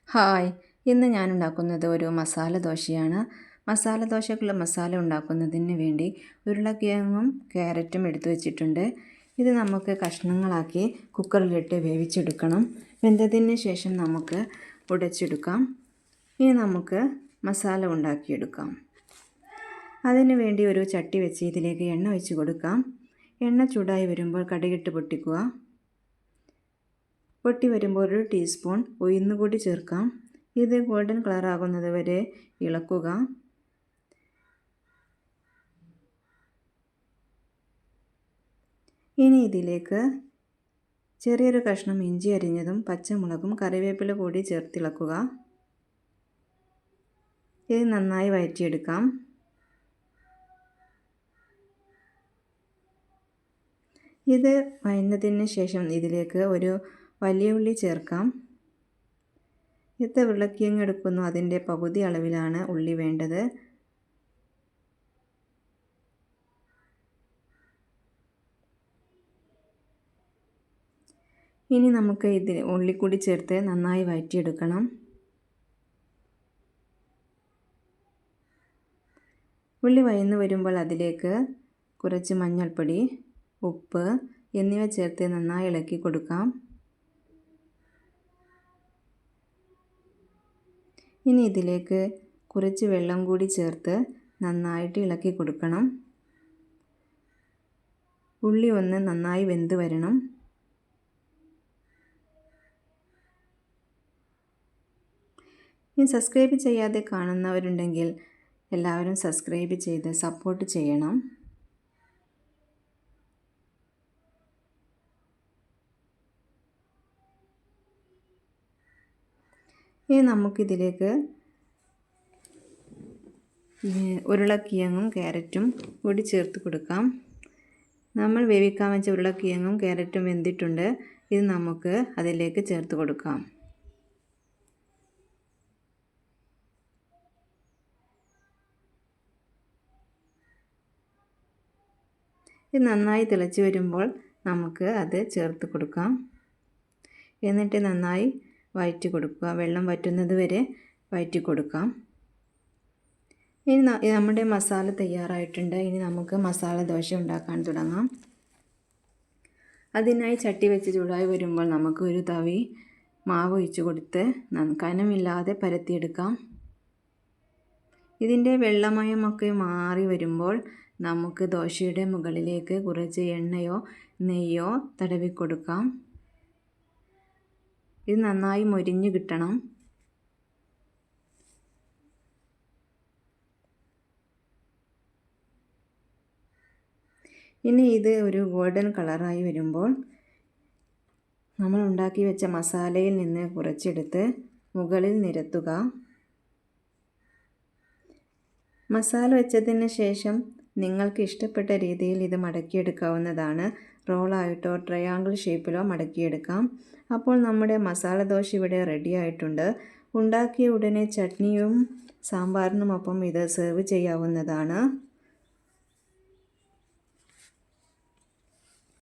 Hi, ഇന്ന് ഞാൻ ഉണ്ടാക്കുന്നത് ഒരു മസാല ദോശയാണ്. മസാല ദോശക്കുള്ള മസാല ഉണ്ടാക്കുന്നതിന് വേണ്ടി ഉരുളക്കിഴങ്ങും ക്യാരറ്റും എടുത്തു വച്ചിട്ടുണ്ട്. ഇത് നമുക്ക് കഷ്ണങ്ങളാക്കി കുക്കറിലിട്ട് വേവിച്ചെടുക്കണം. വെന്തതിന് ശേഷം നമുക്ക് ഉടച്ചെടുക്കാം. ഇനി നമുക്ക് മസാല ഉണ്ടാക്കിയെടുക്കാം. അതിനു വേണ്ടി ഒരു ചട്ടി വെച്ച് ഇതിലേക്ക് എണ്ണ ഒഴിച്ച് കൊടുക്കാം. എണ്ണ ചൂടായി വരുമ്പോൾ കടുകിട്ട് പൊട്ടിക്കുക. പൊട്ടി വരുമ്പോൾ 1 ടീസ്പൂൺ ഉഴുന്ന് കൂടി ചേർക്കാം. ഇത് ഗോൾഡൻ കളർ ആകുന്നത് വരെ ഇളക്കുക. ഇനി ഇതിലേക്ക് ചെറിയൊരു കഷ്ണം ഇഞ്ചി അരിഞ്ഞതും പച്ചമുളകും കറിവേപ്പില കൂടി ചേർത്തിളക്കുക. ഇത് നന്നായി വഴറ്റിയെടുക്കാം. ഇത് വഴന്നതിന് ശേഷം ഇതിലേക്ക് ഒരു വലിയ ഉള്ളി ചേർക്കാം. എത്ര ഉരുളക്കിഴങ്ങ് എടുക്കുന്നു അതിൻ്റെ പകുതി അളവിലാണ് ഉള്ളി വേണ്ടത്. ഇനി നമുക്ക് ഇതിൽ ഉള്ളി കൂടി ചേർത്ത് നന്നായി വഴറ്റിയെടുക്കണം. ഉള്ളി വഴന്ന് വരുമ്പോൾ അതിലേക്ക് കുറച്ച് മഞ്ഞൾപ്പൊടി, ഉപ്പ് എന്നിവ ചേർത്ത് നന്നായി ഇളക്കി കൊടുക്കാം. ഇനി ഇതിലേക്ക് കുറച്ച് വെള്ളം കൂടി ചേർത്ത് നന്നായിട്ട് ഇളക്കി കൊടുക്കണം. ഉള്ളി ഒന്ന് നന്നായി വെന്ത് വരണം. ഇനി സബ്സ്ക്രൈബ് ചെയ്യാതെ കാണുന്നവരുണ്ടെങ്കിൽ എല്ലാവരും സബ്സ്ക്രൈബ് ചെയ്ത് സപ്പോർട്ട് ചെയ്യണം. ഇനി നമുക്കിതിലേക്ക് ഉരുളക്കിഴങ്ങും ക്യാരറ്റും കൂടി ചേർത്ത് കൊടുക്കാം. നമ്മൾ വേവിക്കാൻ വെച്ച ഉരുളക്കിഴങ്ങും ക്യാരറ്റും വെന്തിട്ടുണ്ട്. ഇത് നമുക്ക് അതിലേക്ക് ചേർത്ത് കൊടുക്കാം. ഇത് നന്നായി തിളച്ച് വരുമ്പോൾ നമുക്ക് അത് ചേർത്ത് കൊടുക്കാം. എന്നിട്ട് നന്നായി വഴറ്റി കൊടുക്കുക. വെള്ളം വറ്റുന്നത് വരെ വഴറ്റി കൊടുക്കാം. ഇനി നമ്മുടെ മസാല തയ്യാറായിട്ടുണ്ട്. ഇനി നമുക്ക് മസാല ദോശ ഉണ്ടാക്കാൻ തുടങ്ങാം. അതിനായി ചട്ടി വെച്ച് ചൂടായി വരുമ്പോൾ നമുക്ക് ഒരു തവി മാവ് ഒഴിച്ച് കൊടുത്ത് കനമില്ലാതെ പരത്തിയെടുക്കാം. ഇതിൻ്റെ വെള്ളമയമൊക്കെ മാറി വരുമ്പോൾ നമുക്ക് ദോശയുടെ മുകളിലേക്ക് കുറച്ച് എണ്ണയോ നെയ്യോ തടവി കൊടുക്കാം. ഇത് നന്നായി മൊരിഞ്ഞ് കിട്ടണം. ഇനി ഇത് ഒരു ഗോൾഡൻ കളറായി വരുമ്പോൾ നമ്മൾ ഉണ്ടാക്കി വെച്ച മസാലയിൽ നിന്ന് കുറച്ചെടുത്ത് മുകളിൽ നിരത്തുക. മസാല വെച്ചതിന് ശേഷം നിങ്ങൾക്ക് ഇഷ്ടപ്പെട്ട രീതിയിൽ ഇത് മടക്കിയെടുക്കാവുന്നതാണ്. റോളായിട്ടോ ട്രയാങ്കിൾ ഷേപ്പിലോ മടക്കിയെടുക്കാം. അപ്പോൾ നമ്മുടെ മസാല ദോശ ഇവിടെ റെഡി ആയിട്ടുണ്ട്. ഉണ്ടാക്കിയ ഉടനെ ചട്നിയും സാമ്പാറിനുമൊപ്പം ഇത് സെർവ് ചെയ്യാവുന്നതാണ്.